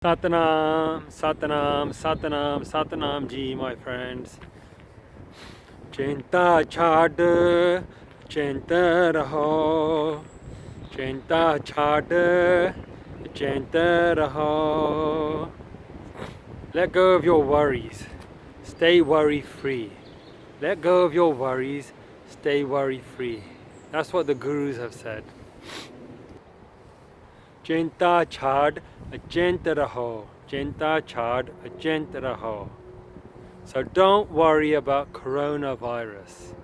Satnaam, Satnaam, Satnaam, Satnaam ji, my friends. Chinta chad, chinta raho. Chinta chad, chinta raho. Let go of your worries. Stay worry free. Let go of your worries. Stay worry free. That's what the gurus have said. Chinta chad, achint raho. Chinta chad, achint raho. So don't worry about coronavirus.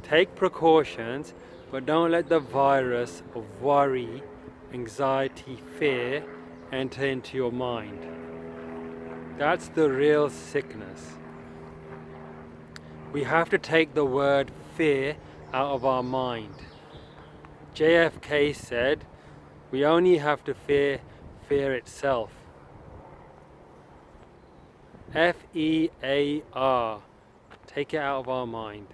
Take precautions, but don't let the virus of worry, anxiety, fear enter into your mind. That's the real sickness. We have to take the word fear out of our mind. JFK said, we only have to fear fear itself. F-E-A-R. Take it out of our mind.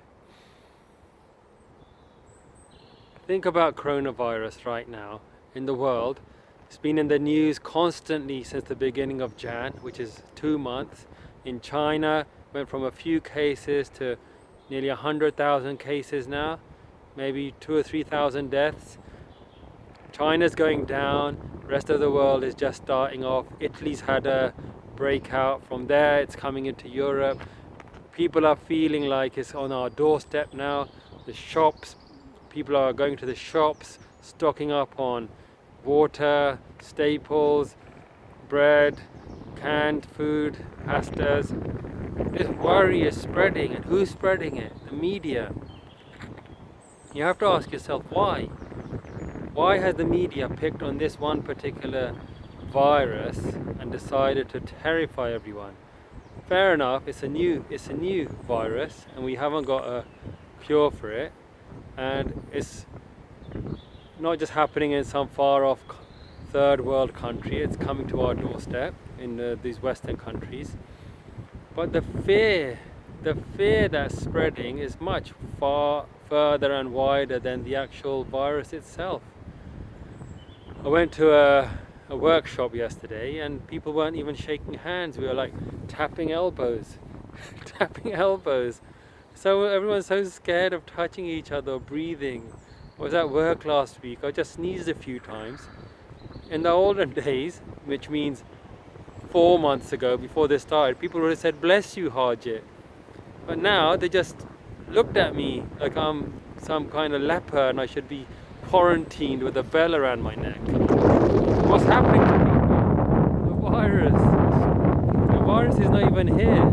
Think about coronavirus right now in the world. It's been in the news constantly since the beginning of Jan, which is 2 months. In China, went from a few cases to nearly 100,000 cases now, maybe 2,000 or 3,000 deaths. China's going down, rest of the world is just starting off. Italy's had a breakout. From there it's coming into Europe. People are feeling like it's on our doorstep now. The shops, people are going to the shops, stocking up on water, staples, bread, canned food, pastas. This worry is spreading, and who's spreading it? The media. You have to ask yourself why. Why has the media picked on this one particular virus and decided to terrify everyone? Fair enough, it's a new virus and we haven't got a cure for it, and it's not just happening in some far off third world country, it's coming to our doorstep in these Western countries. But the fear that's spreading is much far further and wider than the actual virus itself. I went to a workshop yesterday and people weren't even shaking hands. We were like tapping elbows, tapping elbows. So everyone's so scared of touching each other or breathing. I was at work last week, I just sneezed a few times. In the olden days, which means 4 months ago before this started, people would have said, "Bless you, Harjit." But now they just looked at me like I'm some kind of leper and I should be quarantined with a bell around my neck. What's happening to people? The virus. The virus is not even here.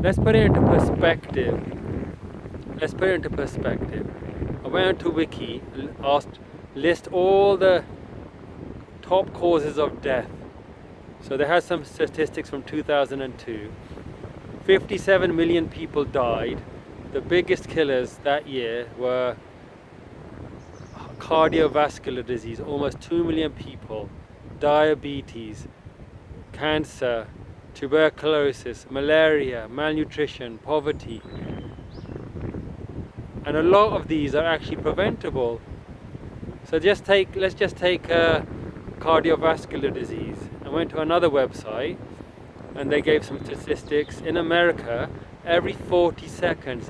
Let's put it into perspective. Let's put it into perspective. I went onto Wiki, list all the top causes of death. So they had some statistics from 2002. 57 million people died. The biggest killers that year were cardiovascular disease, almost 2 million people, diabetes, cancer, tuberculosis, malaria, malnutrition, poverty. And a lot of these are actually preventable. So let's just take cardiovascular disease. I went to another website and they gave some statistics. In America, every 40 seconds,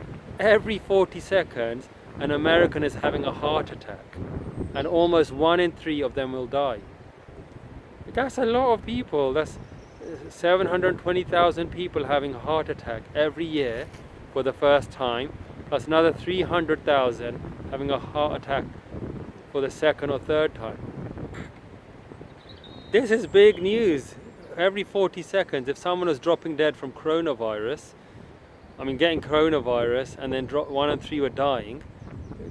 an American is having a heart attack, and almost 1 in 3 of them will die. That's a lot of people. That's 720,000 people having a heart attack every year for the first time, plus another 300,000 having a heart attack for the second or third time. This is big news. Every 40 seconds, if someone was dropping dead from coronavirus, getting coronavirus, and then 1 in 3 were dying,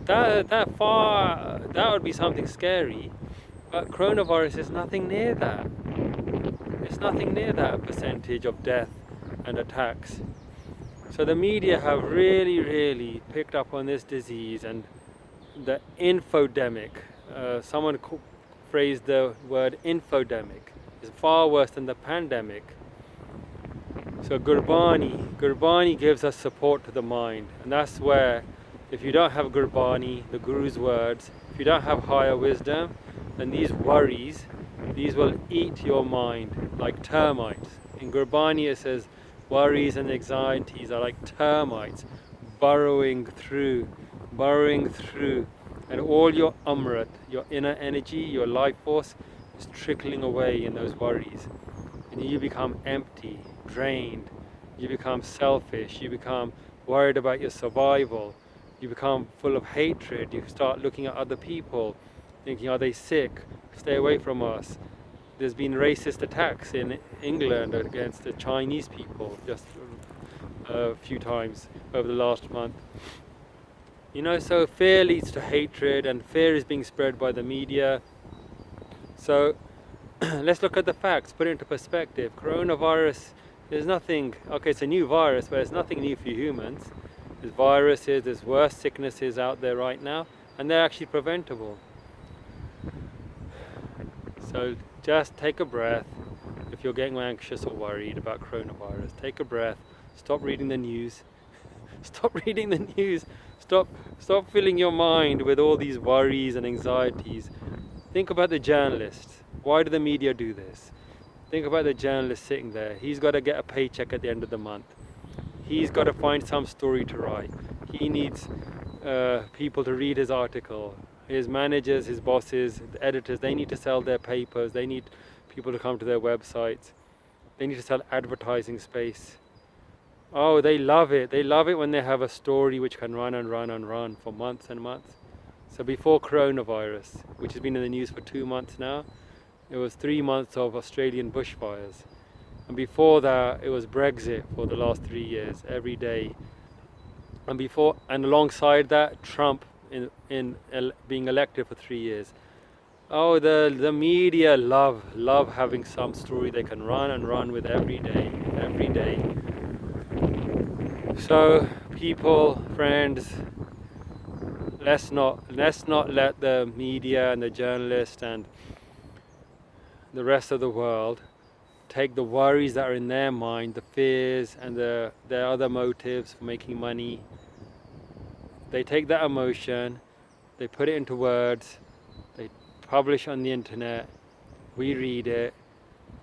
that would be something scary. But coronavirus is nothing near that. It's nothing near that percentage of death and attacks. So the media have really picked up on this disease, and the infodemic. Someone phrased the word infodemic. It's far worse than the pandemic. So Gurbani gives us support to the mind, and that's where, if you don't have Gurbani, the Guru's words, if you don't have higher wisdom, then these worries, These will eat your mind like termites. In Gurbani it says, worries and anxieties are like termites burrowing through, and all your amrit, your inner energy, your life force is trickling away in those worries. And you become empty, drained, you become selfish, you become worried about your survival, you become full of hatred, you start looking at other people, thinking, are they sick? Stay away from us. There's been racist attacks in England against the Chinese people just a few times over the last month. You know, so fear leads to hatred, and fear is being spread by the media. So let's look at the facts, put it into perspective. Coronavirus, there's nothing, okay, it's a new virus, but it's nothing new for humans. There's viruses, there's worse sicknesses out there right now, and they're actually preventable. So just take a breath. If you're getting anxious or worried about coronavirus, take a breath, stop reading the news. Stop reading the news. Stop filling your mind with all these worries and anxieties. Think about the journalists. Why do the media do this? Think about the journalist sitting there. He's got to get a paycheck at the end of the month. He's got to find some story to write. He needs people to read his article. His managers, his bosses, the editors, they need to sell their papers. They need people to come to their websites. They need to sell advertising space. Oh, they love it. They love it when they have a story which can run and run and run for months and months. So before coronavirus, which has been in the news for 2 months now, it was 3 months of Australian bushfires. And before that, it was Brexit for the last 3 years, every day. And alongside that, Trump being elected for 3 years. Oh, the media love having some story they can run and run with every day. So people, friends, let's not let the media and the journalists and the rest of the world take the worries that are in their mind, the fears and their other motives for making money. They take that emotion, they put it into words, they publish on the internet, we read it,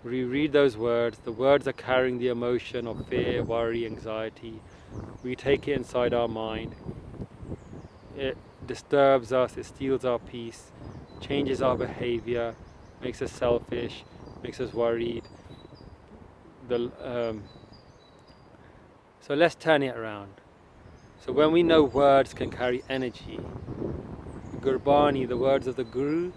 we read those words, the words are carrying the emotion of fear, worry, anxiety. We take it inside our mind, it disturbs us, it steals our peace, changes our behavior, makes us selfish, makes us worried. So let's turn it around. So when we know words can carry energy, Gurbani, the words of the Guru,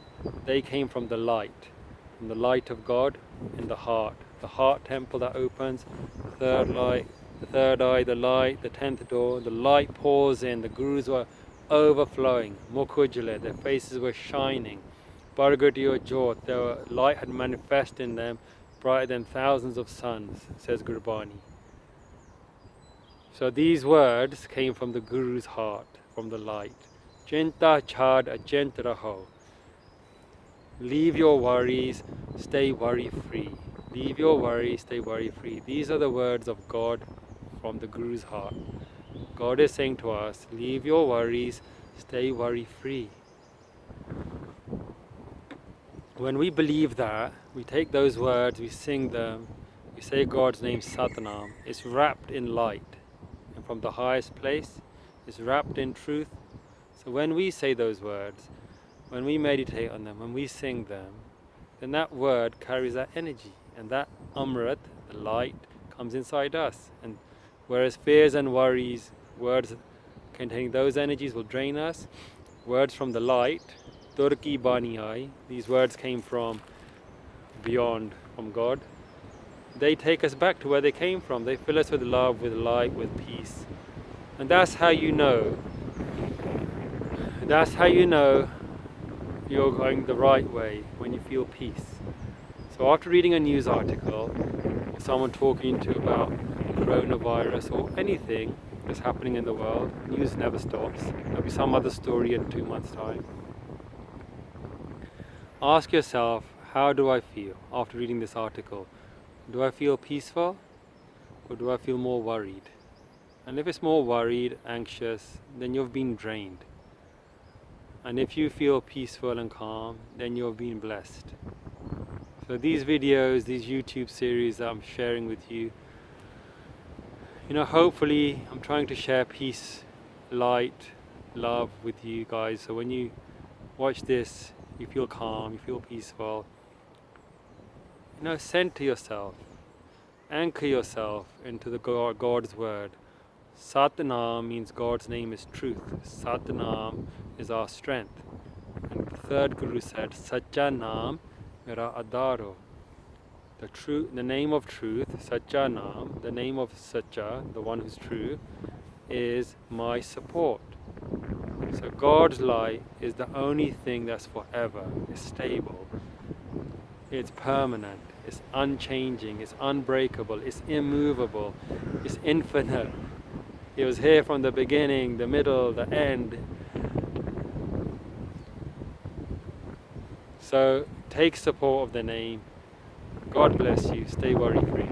they came from the light of God in the heart temple that opens, the third eye, the light, the 10th door, the light pours in, the Gurus were overflowing, Mukhujale, their faces were shining, Bargadiyo Jot, their light had manifested in them, brighter than thousands of suns, says Gurbani. So these words came from the Guru's heart, from the light. Chinta chad achint raho. Leave your worries, stay worry-free. Leave your worries, stay worry-free. These are the words of God from the Guru's heart. God is saying to us, leave your worries, stay worry-free. When we believe that, we take those words, we sing them, we say God's name Satnaam. It's wrapped in light. And from the highest place, it's wrapped in truth. So when we say those words, when we meditate on them, when we sing them, then that word carries that energy. And that Amrit, the light, comes inside us. And whereas fears and worries, words containing those energies will drain us, words from the light, Turki Bani Ai, these words came from beyond, from God. They take us back to where they came from. They fill us with love, with light, with peace. And that's how you know. That's how you know you're going the right way, when you feel peace. So after reading a news article, or someone talking to you about coronavirus or anything that's happening in the world, news never stops. There'll be some other story in 2 months' time. Ask yourself, how do I feel after reading this article? Do I feel peaceful or do I feel more worried? And if it's more worried, anxious, then you've been drained. And if you feel peaceful and calm, then you've been blessed. So these videos, these YouTube series that I'm sharing with you, hopefully I'm trying to share peace, light, love with you guys. So when you watch this, you feel calm, you feel peaceful. Center yourself, anchor yourself into the God's word. Satnaam means God's name is truth. Satnaam is our strength. And the third Guru said, Sacha Naam Mera Adaro. The name of truth, Sacha Naam, the name of Sacha, the one who's true, is my support. So God's light is the only thing that's forever, it's stable, it's permanent, it's unchanging, it's unbreakable, it's immovable, it's infinite. It was here from the beginning, the middle, the end. So take support of the name. God bless you. Stay worry free.